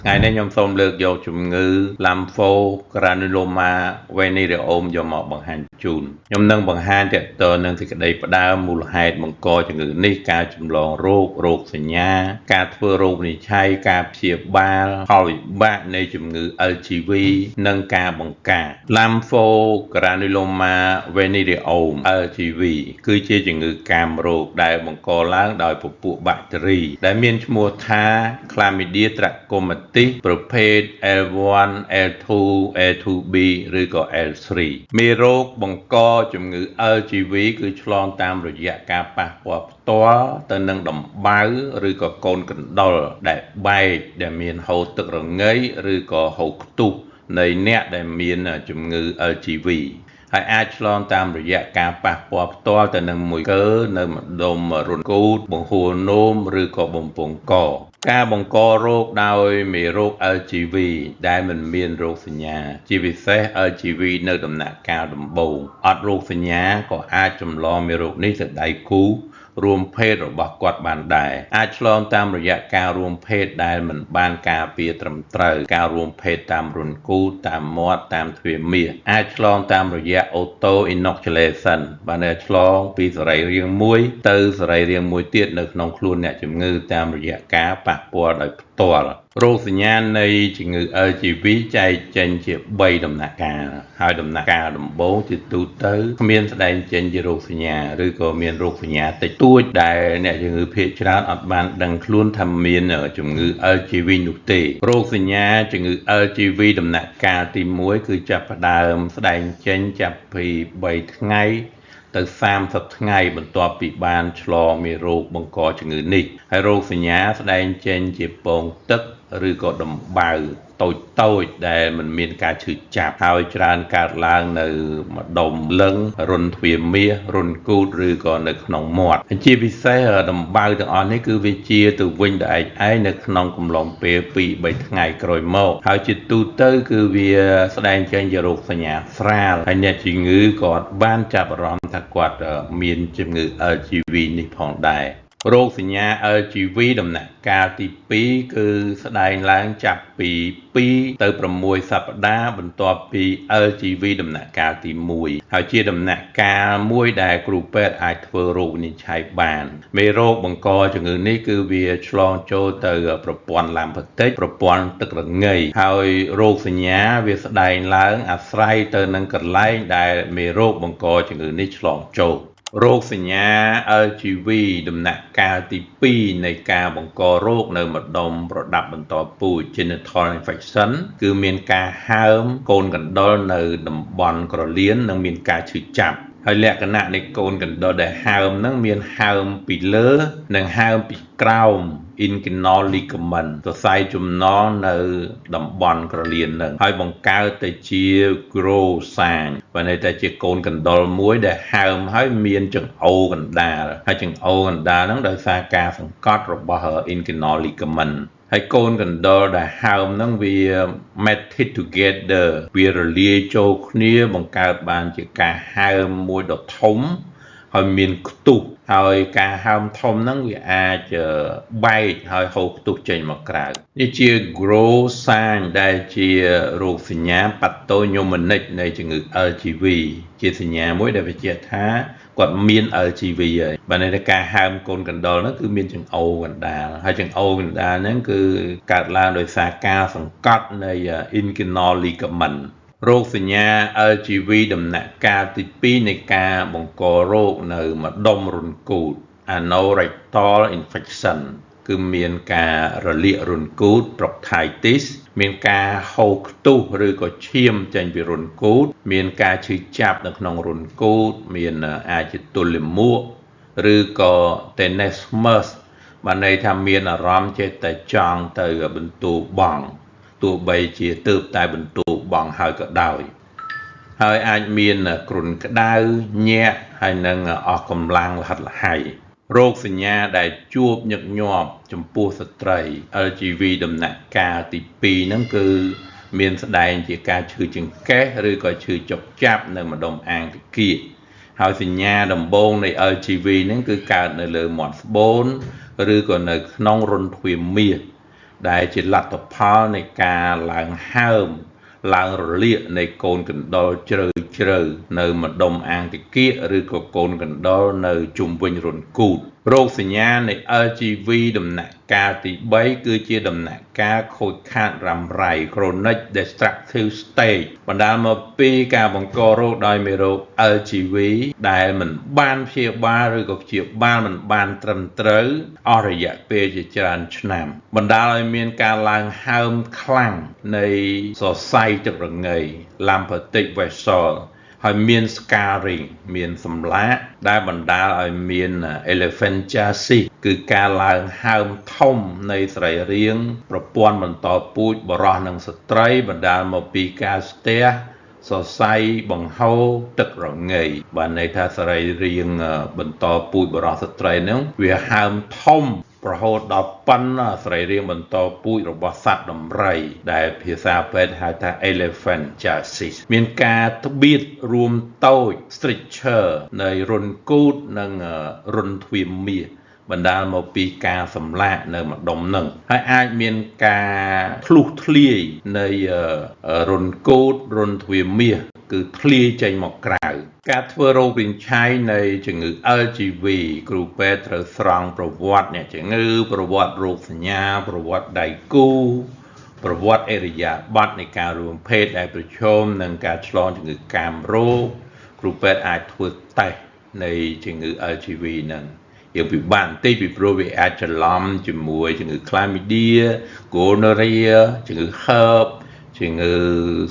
ថ្ងៃនេះខ្ញុំសូមលើកយកជំងឺ Lymphogranuloma Venereum យកមកបង្ហាញជូនខ្ញុំនឹងបង្ហាញទាក់ទងនឹងសេចក្តីផ្ដើមមូលហេតុបង្កជំងឺនេះការចម្លងរោគសញ្ញាការធ្វើរោគវិនិច្ឆ័យការព្យាបាលផលវិបាកនៃជំងឺ LGV និងការបង្ការ Lymphogranuloma Venereum LGV គឺជាជំងឺកាមរោគដែលបង្កឡើងដោយពពួកបាក់តេរីដែលមានឈ្មោះថា Chlamydia trachomatis ប្រភេទ L1 L2 L2B ឬក៏ L3 មេរោគបង្កជំងឺ LGV គឺឆ្លងតាមរយៈការប៉ះពាល់ផ្ទាល់ទៅនឹងដំបៅឬក៏កូនកណ្ដុរដែលបែកដែលមានហូរទឹករងៃឬក៏ហូរខ្ទុះនៃអ្នកដែលមានជំងឺ LGV ហើយអាចឆ្លងតាមរយៈការប៉ះពាល់ផ្ទាល់ទៅនឹងមួយកើនៅម្ដុំរន្ធគូតបង្ហួរនោមឬក៏បំពង់កការបង្ករោគដោយមេរោគ LGV ដែលមិនមានរោគសញ្ញាជាពិសេស LGV នៅដំណាក់កាលដំបូងអត់រោគសញ្ញាក៏អាចចម្លងមេរោគនេះទៅដៃគូរួមភេទរបស់គាត់បានដែរអាចឆ្លងតាមរយៈការរួមភេទដែលមិនបានការពារត្រឹមត្រូវការរួមភេទតាមរន្ធគូតាមមាត់តាមទ្វារមាសអាចឆ្លងតាមរយៈ auto inoculation បានឆ្លងពីសរីរាង្គមួយទៅសរីរាង្គមួយទៀតនៅក្នុងខ្លួនអ្នកជំងឺតាមរយៈការប៉ះពាល់ដោយផ្ទាល់រោគសញ្ញានៃជំងឺ LGV ចែកចេញជា3ដំណាក់កាលហើយដំណាក់កាលដំបូងជាទូទៅគ្មានស្ដែងចេញជារោគសញ្ញាឬក៏មានរោគសញ្ញាតិចតួចដែលអ្នកជំងឺភាគច្រើនអត់បានដឹងខ្លួនថាមានជំងឺ LGV នោះទេរោគសញ្ញាជំងឺ LGV ដំណាក់កាលទី1គឺចាប់ផ្ដើមស្ដែងចេញចាប់ពី3ថ្ងៃទៅ30ថ្ងៃបន្ទាប់ពីបានឆ្លងមេរោគបង្កជំងឺនេះហើយរោគសញ្ញាស្ដែងចេញជាពងទឹកឬក៏ដំបៅតូចដែលមិនមានការឈឺចាប់ហើយច្រើនកើតឡើងនៅម្ដុំលឹងរុនទ្វារមាសរុនគូតឬក៏នៅក្នុងមាត់ជាពិសេសដំបៅទាំងអស់នេះគឺវាជាទៅវិញទៅឯងនៅក្នុងកំឡុងពេល2-3ថ្ងៃក្រោយមកហើយជាទូទៅគឺវាស្ដែងចេញជារោគសញ្ញាស្រាលហើយអ្នកជំងឺក៏បានចាប់អារម្មណ៍ថាគាត់មានជំងឺ LGV នេះផងដែររោគសញ្ញា LGV ដំណាក់កាលទី2គឺស្ដែងឡើងចាប់ពី2ទៅ6សប្តាហ៍បន្ទាប់ពី LGV ដំណាក់កាលទី1ហើយជាដំណាក់កាលមួយដែលគ្រូពេទ្យអាចធ្វើរោគវិនិច្ឆ័យបានមេរោគបង្កជំងឺនេះគឺវាឆ្លងចូលទៅប្រព័ន្ធឡាំផាទិកប្រព័ន្ធទឹករងាយហើយរោគសញ្ញាវាស្ដែងឡើងអាស្រ័យទៅនឹងកន្លែងដែលមេរោគបង្កជំងឺនេះឆ្លងចូលរោគសញ្ញា LGV ដំណាក់កាលទី2នៃការបង្ករោគនៅម្ដុំប្រដាប់បន្តពូជ genital infection គឺមានការហើមកូនកណ្ដុរនៅតំបន់ក្រលៀននិងមានការឈឺចាប់ហើយលក្ខណៈនៃកូនកណ្ដុរដែលហើមនឹងមានហើមពីលើនិងហើមពីក្រោម inguinal ligament សរសៃចំណងនៅតំបន់ក្រលៀននឹងហើយបង្កើតទៅជា growth sign បើន័យថាជាកូនកណ្ដុរមួយដែលហើមហើយមានចង្អូរកណ្ដាលហើយចង្អូរកណ្ដាលហ្នឹងដោយសារការសង្កត់របស់ inguinal ligament ហើយកូនកណ្ដុរដែលហើមហ្នឹងវា matted together វារលាយចូលគ្នាបង្កើតបានជាការហើមមួយដ៏ធំហើយមានខ្ទុះហើយការហើមធំហ្នឹងវាអាចបែកហើយហូរខ្ទុះចេញមកក្រៅនេះជា growth sign ដែលជារោគសញ្ញាប៉ាតូញូម៉ានិកនៃជំងឺ LGV ជាសញ្ញាមួយដែលបញ្ជាក់ថាគាត់មាន LGV ហើយបើន័យថាការហើមកូនកណ្ដុរហ្នឹងគឺមានចង្អូរកណ្ដាលហើយចង្អូរកណ្ដាលហ្នឹងគឺកើតឡើងដោយសារការសង្កត់នៃ inguinal ligament រោគសញ្ញា LGV ដំណាក់កាលទី2នៃការបង្ករោគនៅម្ដុំរន្ធគូត anorectal infection គឺមានការរលាករន្ធគូត proctitis មានការហូរខ្ទុះឬក៏ឈាមចេញពីរន្ធគូតមានការឈឺចាប់នៅក្នុងរន្ធគូតមានអាចជាទល់លាមកឬក៏ tenesmus បានន័យថាមានអារម្មណ៍ចេះតែចង់ទៅបន្ទោបង់ទោះបីជាទើបតែបន្ទោបង់ហើយក៏ដោយហើយអាចមានគ្រុនក្តៅញាក់ហើយនឹងអស់កម្លាំងល្ហិតល្ហៃរោគសញ្ញាដែលជួបញឹកញាប់ចំពោះស្ត្រី LGV ដំណាក់កាលទី2ហ្នឹងគឺមានស្ដែងជាការឈឺចង្កេះឬក៏ឈឺចុកចាប់នៅម្ដុំអាងតិគាហើយសញ្ញាដំបូងនៃ LGV ហ្នឹងគឺកើតនៅលើមាត់ស្បូនឬក៏នៅក្នុងរន្ធទ្វារមាស ដែលជាលទ្ធផលនៃការឡើងហើមឡើងរលាកនៃកូនកណ្ដុរជ្រៅនៅម្ដុំអាងតិកៀកឬក៏កូនកណ្ដុរនៅជុំវិញរន្ធគូតរោគសញ្ញានៃ LGV ដំណាក់កាលទី3គឺជាដំណាក់កាលខូចខាតរ៉ាំរ៉ៃ Chronic Destructive Stage បណ្ដាលមកពីការបង្ករោគដោយមេរោគ LGV ដែលមិនបានព្យាបាលឬក៏ព្យាបាលមិនបានត្រឹមត្រូវអស់រយៈពេលជាច្រើនឆ្នាំបណ្ដាលឲ្យមានការឡើងហើមខ្លាំងនៃសរសៃទឹករងៃ Lymphatic Vessel ហើយមាន scarring មានសម្លាកដែលបណ្ដាលឲ្យមាន elephantiasis គឺការឡើងហើមធំនៃសរីរាង្គប្រព័ន្ធបន្តពូជបុរសនិងស្ត្រីបណ្ដាលមកពីការស្ទះសរសៃបង្ហូរទឹករងៃបានន័យថាសរីរាង្គបន្តពូជបុរសស្ត្រីហ្នឹងវាហើមធំរហូតដល់ប៉ុនសរីរាង្គបន្តពូជរបស់សត្វដំរីដែលភាសាពេទ្យហៅថា elephantiasis មានការត្បៀតរួមតូច stricture នៃរន្ធគូតនិងរន្ធទ្វារមាសបណ្ដាលមកពីការសម្លាកនៅម្ដុំនឹងហើយអាចមានការធ្លុះធ្លាយនៃរន្ធគូតរន្ធទ្វារមាសគឺធ្លាយចេញមកក្រៅការធ្វើរោគវិនិច្ឆ័យនៃជំងឺ LGV គ្រូពេទ្យត្រូវស្រង់ប្រវត្តិអ្នកជំងឺប្រវត្តិរោគសញ្ញាប្រវត្តិដៃគូប្រវត្តិអិរិយាបថនៃការរួមភេទដែលប្រឈមនឹងការឆ្លងជំងឺកាមរោគគ្រូពេទ្យអាចធ្វើតេស្តនៃជំងឺ LGV ហ្នឹងយើងពិបាកបន្តិចពីព្រោះវាអាចច្រឡំជាមួយជំងឺ Chlamydia, Gonorrhea ជំងឺ Herpes ជំងឺ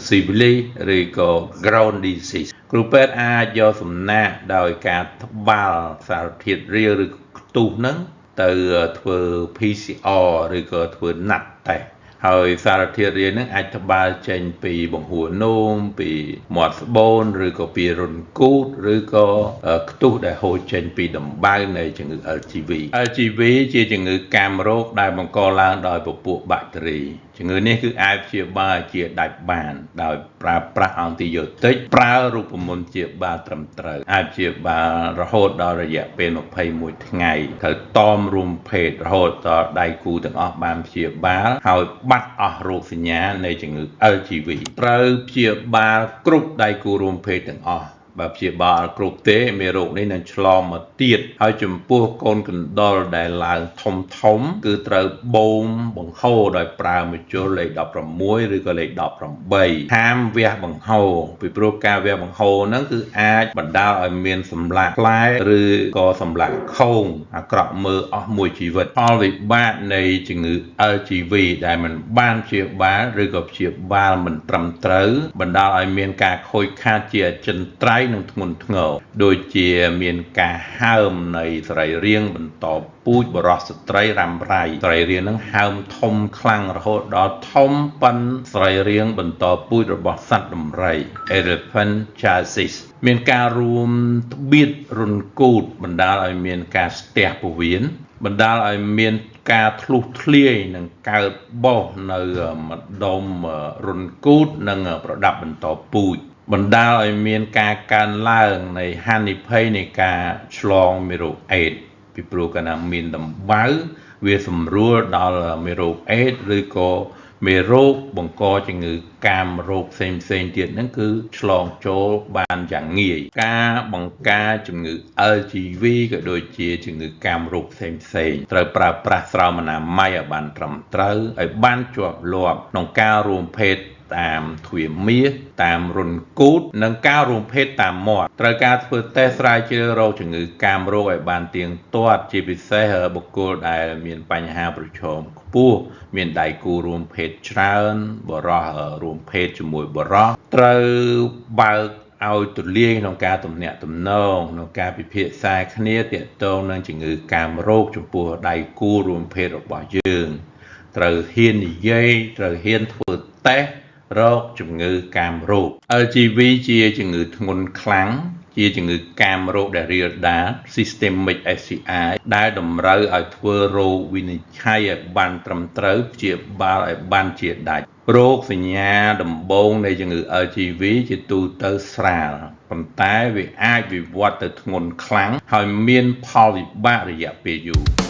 Syphilis ឬក៏ Crohn disease គ្រូពេទ្យអាចយកសំណាកដោយការត្បាល់សារធាតុរាវឬខ្ទុះហ្នឹងទៅធ្វើ PCR ឬក៏ធ្វើណាត់តេស្តហើយសារធាតុរាវហ្នឹងអាចត្បាល់ចេញពីបង្ហួរនោមពីមាត់ស្បូនឬក៏ពីរន្ធគូតឬក៏ខ្ទុះដែលហូរចេញពីដំបៅនៃជំងឺ LGV ជាជំងឺកាមរោគដែលបង្កឡើងដោយពពួកបាក់តេរីជំងឺនេះគឺអាចព្យាបាលជាដាច់បានដោយប្រើប្រាស់អង់ទីយ៉ូទិកប្រើរូបមន្តព្យាបាលត្រឹមត្រូវអាចព្យាបាលរហូតដល់រយៈពេល21ថ្ងៃត្រូវតមរួមភេទរហូតដល់ដៃគូទាំងអស់បានព្យាបាលហើយបាត់អស់រោគសញ្ញានៃជំងឺ LGV ត្រូវព្យាបាលគ្រប់ដៃគូរួមភេទទាំងអស់បើព្យាបាលគ្រប់ទេមេរោគនេះនឹងឆ្លងមកទៀតហើយចំពោះកូនកណ្ដុរដែលឡើងធំគឺត្រូវបូមបង្ហូរដោយប្រើមជ្ឈុលលេខ16ឬក៏លេខ18ហាមវះបង្ហូរពីព្រោះការវះបង្ហូរហ្នឹងគឺអាចបណ្ដាលឲ្យមានសម្លាក់ផ្លែឬក៏សម្លាក់ខូងអាក្រក់មើលអស់មួយជីវិតផលវិបាកនៃជំងឺ LGV ដែលមិនបានព្យាបាលឬក៏ព្យាបាលមិនត្រឹមត្រូវបណ្ដាលឲ្យមានការខូចខាតជាអចិន្ត្រៃយ៍និងធ្ងន់ធ្ងរដូចជាមានការហើមនៃសរីរាង្គបន្តពូជបុរសស្ត្រីរ៉ាំរ៉ៃសរីរាង្គនឹងហើមធំខ្លាំងរហូតដល់ធំប៉ុនសរីរាង្គបន្តពូជរបស់សត្វដំរី Elephantiasis មានការរួមត្បៀតរន្ធគូតបណ្ដាលឲ្យមានការស្ទះពោះវៀនបណ្ដាលឲ្យមានការធ្លុះធ្លាយនិងកើតបោសនៅម្ដុំរន្ធគូតនិងប្រដាប់បន្តពូជបណ្ដាលឲ្យមានការកើនឡើងនៃហានិភ័យនៃការឆ្លងមេរោគអេដស៍ពីព្រោះកាលណាមានដំបៅវាសម្រួលដល់មេរោគអេដស៍ឬក៏មេរោគបង្កជំងឺកាមរោគផ្សេងទៀតហ្នឹងគឺឆ្លងចូលបានយ៉ាងងាយការបង្ការជំងឺ LGV ក៏ដូចជាជំងឺកាមរោគផ្សេងត្រូវប្រើប្រាស់ស្រោមអនាម័យឲ្យបានត្រឹមត្រូវឲ្យបានជាប់លាប់ក្នុងការរួមភេទតាមទ្វារមាសតាមរន្ធគូតនិងការរួមភេទតាមមាត់ត្រូវការធ្វើតេស្តស្រាវជ្រាវរោគជំងឺកាមរោគឲ្យបានទៀងទាត់ជាពិសេសបុគ្គលដែលមានបញ្ហាប្រឈមខ្ពស់មានដៃគូរួមភេទច្រើនបរិសុទ្ធរួមភេទជាមួយបរិសុទ្ធត្រូវបើកឲ្យទូលាយក្នុងការទំនាក់ទំនងក្នុងការពិភាក្សាគ្នាទាក់ទងនឹងជំងឺកាមរោគចំពោះដៃគូរួមភេទរបស់យើងត្រូវហ៊ាននិយាយត្រូវហ៊ានធ្វើតេស្តរោគជំងឺកាមរោគ LGV ជាជំងឺធ្ងន់ខ្លាំងជាជំងឺកាមរោគដែលរាលដាល Systemic SCI ដែលតម្រូវឲ្យធ្វើរោគវិនិច្ឆ័យឲ្យបានត្រឹមត្រូវព្យាបាលឲ្យបានជាដាច់រោគសញ្ញាដំបូងនៃជំងឺ LGV ជាទូទៅស្រាលប៉ុន្តែវាអាចវិវត្តទៅធ្ងន់ខ្លាំងហើយមានផលវិបាករយៈពេលយូរ